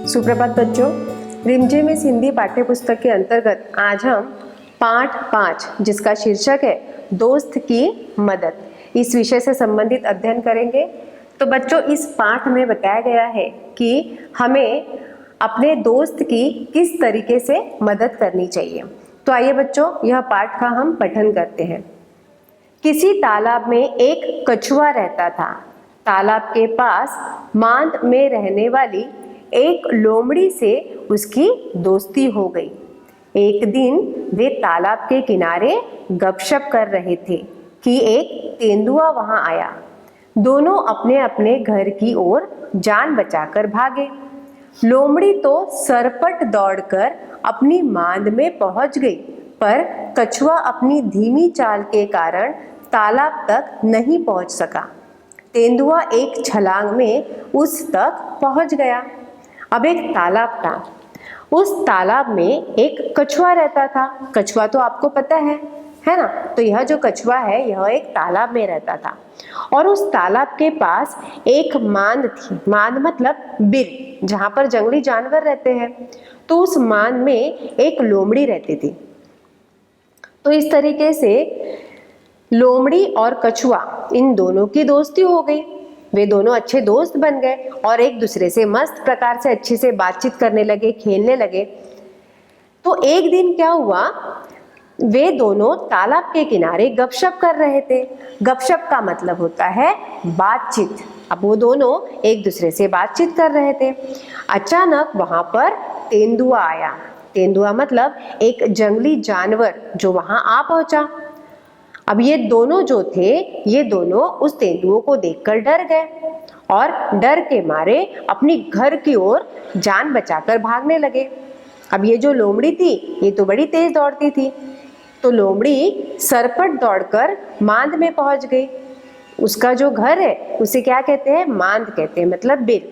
सुप्रभात बच्चों, रिमझिम इस हिंदी पाठ्य पुस्तक के अंतर्गत आज हम पाठ 5 जिसका शीर्षक है दोस्त की मदद, इस विषय से संबंधित अध्ययन करेंगे। तो बच्चों, इस पाठ में बताया गया है कि हमें अपने दोस्त की किस तरीके से मदद करनी चाहिए। तो आइए बच्चों, यह पाठ का हम पठन करते हैं। किसी तालाब में एक कछुआ रहता था। तालाब के पास मांद में रहने वाली एक लोमड़ी से उसकी दोस्ती हो गई। एक दिन वे तालाब के किनारे गपशप कर रहे थे कि एक तेंदुआ वहां आया। दोनों अपने अपने घर की ओर जान बचाकर भागे। लोमड़ी तो सरपट दौड़कर अपनी मांद में पहुंच गई, पर कछुआ अपनी धीमी चाल के कारण तालाब तक नहीं पहुंच सका। तेंदुआ एक छलांग में उस तक पहुंच गया। अब एक तालाब था। उस तालाब में एक कछुआ रहता था। कछुआ तो आपको पता है ना? तो यह जो कछुआ है यह एक तालाब में रहता था और उस तालाब के पास एक मांद थी। मांद मतलब बिल, जहां पर जंगली जानवर रहते हैं। तो उस मांद में एक लोमड़ी रहती थी। तो इस तरीके से लोमड़ी और कछुआ, इन दोनों की दोस्ती हो गई। वे दोनों अच्छे दोस्त बन गए और एक दूसरे से मस्त प्रकार से अच्छे से बातचीत करने लगे, खेलने लगे। तो एक दिन क्या हुआ, वे दोनों तालाब के किनारे गपशप कर रहे थे। गपशप का मतलब होता है बातचीत। अब वो दोनों एक दूसरे से बातचीत कर रहे थे। अचानक वहां पर तेंदुआ आया। तेंदुआ मतलब एक जंगली जानवर जो वहां आ पहुंचा। अब ये दोनों जो थे, ये दोनों उस तेंदुए को देखकर डर गए और डर के मारे अपनी घर की ओर जान बचाकर भागने लगे। अब ये जो लोमड़ी थी, ये तो बड़ी तेज दौड़ती थी। तो लोमड़ी सरपट दौड़कर मांद में पहुंच गई। उसका जो घर है उसे क्या कहते हैं? मांद कहते हैं, मतलब बिल।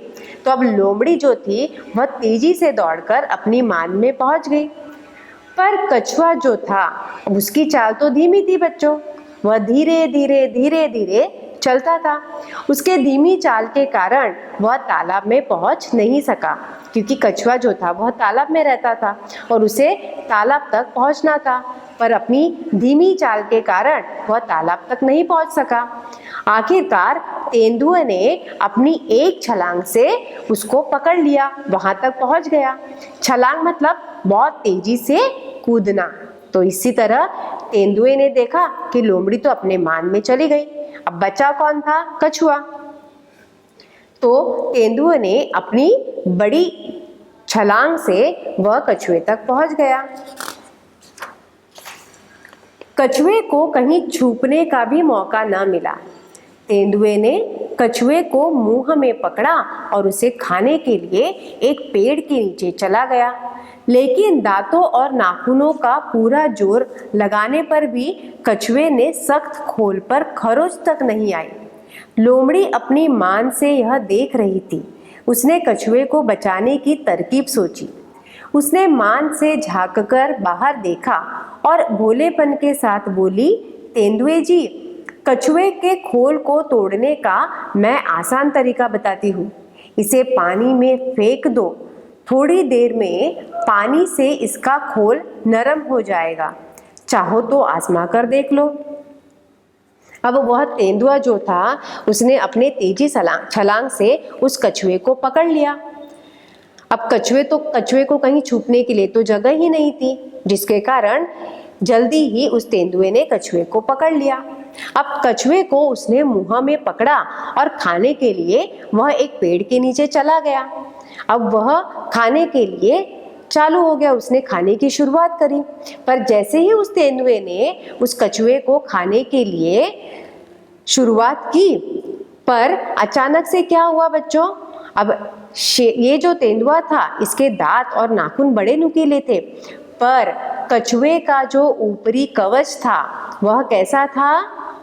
तो अब लोमड़ी जो थी वह तेजी से दौड़कर अपनी मांद में पहुंच गई। पर कछुआ जो था, उसकी चाल तो धीमी थी बच्चों। वह धीरे धीरे धीरे धीरे चलता था। उसके धीमी चाल के कारण वह तालाब में पहुंच नहीं सका, क्योंकि कछुआ जो था वह तालाब में रहता था और उसे तालाब तक पहुंचना था। पर अपनी धीमी चाल के कारण वह तालाब तक नहीं पहुंच सका। आखिरकार तेंदुए ने अपनी एक छलांग से उसको पकड़ लिया, वहां तक पहुंच गया। छलांग मतलब बहुत तेजी से कूदना। तो इसी तरह तेंदुए ने देखा कि लोमड़ी तो अपने मांद में चली गई। अब बचा कौन था? कछुआ। तो तेंदुए ने अपनी बड़ी छलांग से वह कछुए तक पहुंच गया। कछुए को कहीं छुपने का भी मौका न मिला। तेंदुए ने कछुए को मुंह में पकड़ा और उसे खाने के लिए एक पेड़ के नीचे चला गया। लेकिन दांतों और नाखूनों का पूरा जोर लगाने पर भी कछुए ने सख्त खोल पर खरोच तक नहीं आई। लोमड़ी अपनी मान से यह देख रही थी। उसने कछुए को बचाने की तरकीब सोची। उसने मान से झांककर बाहर देखा और भोलेपन के साथ बोली, तेंदुए जी, कछुए के खोल को तोड़ने का मैं आसान तरीका बताती हूँ। इसे पानी में फेंक दो। थोड़ी देर में पानी से इसका खोल नरम हो जाएगा। चाहो तो आजमा कर देख लो। अब वह तेंदुआ जो था, उसने अपने तेजी छलांग से उस कछुए को पकड़ लिया। अब कछुए को कहीं छुपने के लिए तो जगह ही नहीं थी, जिसके कारण जल्दी ही उस तेंदुए ने कछुए को पकड़ लिया। अब कछुए को उसने मुंह में पकड़ा और खाने के लिए वह एक पेड़ के नीचे चला गया। अब वह खाने के लिए चालू हो गया। उसने खाने की शुरुआत करी, पर जैसे ही उस तेंदुए ने उस कछुए को खाने के लिए शुरुआत की, पर अचानक से क्या हुआ बच्चों? अब ये जो तेंदुआ था, इसके दांत और नाखून बड़े नुकीले थे, पर कछुए का जो ऊपरी कवच था वह कैसा था?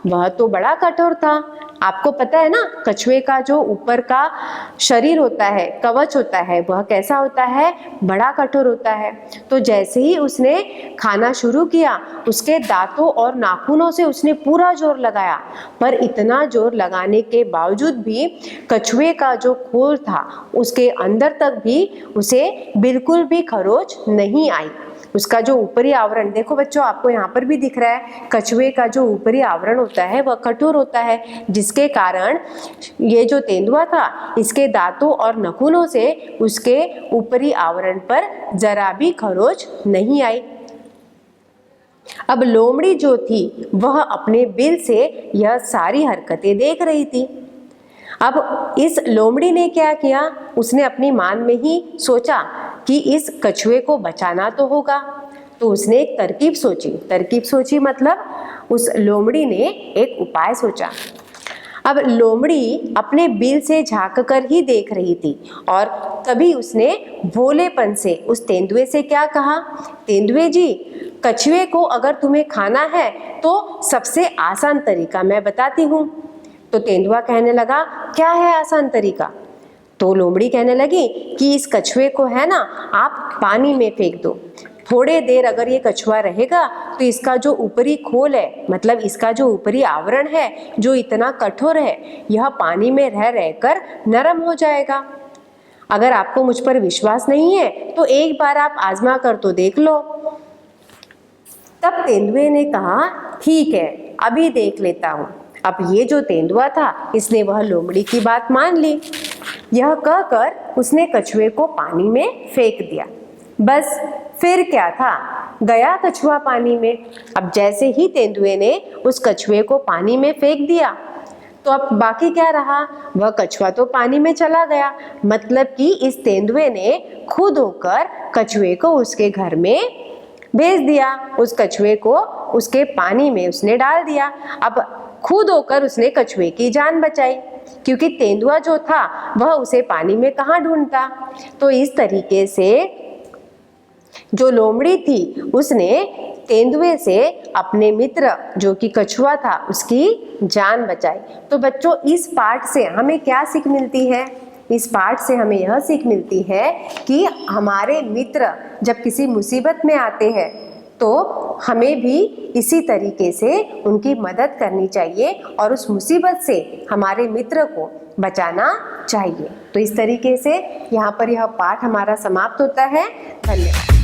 वह तो बड़ा कठोर था। आपको पता है ना, कछुए का जो ऊपर का शरीर होता है, कवच होता है, वह कैसा होता है, बड़ा कठोर होता है। तो जैसे ही उसने खाना शुरू किया, उसके दांतों और नाखूनों से उसने पूरा जोर लगाया, पर इतना जोर लगाने के बावजूद भी कछुए का जो खोल था उसके अंदर तक भी उसे बिल्कुल भी खरोच नहीं आई। उसका जो ऊपरी आवरण, देखो बच्चों आपको यहाँ पर भी दिख रहा है, कछुए का जो ऊपरी आवरण होता है वह कठोर होता है, जिसके कारण ये जो तेंदुआ था, इसके दांतों और नखूनों से उसके ऊपरी आवरण पर जरा भी खरोच नहीं आई। अब लोमड़ी जो थी वह अपने बिल से यह सारी हरकतें देख रही थी। अब इस लोमड़ी ने क्या किया, उसने अपनी मान में ही सोचा कि इस कछुए को बचाना तो होगा। तो उसने एक तरकीब सोची मतलब उस लोमड़ी ने एक उपाय सोचा। अब लोमड़ी अपने बिल से झांक कर ही देख रही थी और तभी उसने भोलेपन से उस तेंदुए से क्या कहा, तेंदुए जी, कछुए को अगर तुम्हें खाना है तो सबसे आसान तरीका मैं बताती हूँ। तो तेंदुआ कहने लगा, क्या है आसान तरीका? तो लोमड़ी कहने लगी कि इस कछुए को है ना, आप पानी में फेंक दो। थोड़े देर अगर ये कछुआ रहेगा तो इसका जो ऊपरी खोल है, मतलब इसका जो ऊपरी आवरण है जो इतना कठोर है, यह पानी में रह रहकर नरम हो जाएगा। अगर आपको मुझ पर विश्वास नहीं है तो एक बार आप आजमा कर तो देख लो। तब तेंदुए ने कहा, ठीक है, अभी देख लेता हूँ। अब ये जो तेंदुआ था, इसने वह लोमड़ी की बात मान ली। यह कहकर उसने कछुए को पानी में फेंक दिया। बस फिर क्या था, गया कछुआ पानी में। अब जैसे ही तेंदुए ने उस कछुए को पानी में फेंक दिया तो अब बाकी क्या रहा, वह कछुआ तो पानी में चला गया। मतलब कि इस तेंदुए ने खुद होकर कछुए को उसके घर में भेज दिया। उस कछुए को उसके पानी में उसने डाल दिया। अब खुद होकर उसने कछुए की जान बचाई, क्योंकि तेंदुआ जो था वह उसे पानी में कहाँ ढूंढता। तो इस तरीके से जो लोमड़ी थी उसने तेंदुए से अपने मित्र जो कि कछुआ था उसकी जान बचाई। तो बच्चों इस पाठ से हमें क्या सीख मिलती है? इस पाठ से हमें यह सीख मिलती है कि हमारे मित्र जब किसी मुसीबत में आते हैं तो हमें भी इसी तरीके से उनकी मदद करनी चाहिए और उस मुसीबत से हमारे मित्र को बचाना चाहिए। तो इस तरीके से यहाँ पर यह पाठ हमारा समाप्त होता है। धन्यवाद।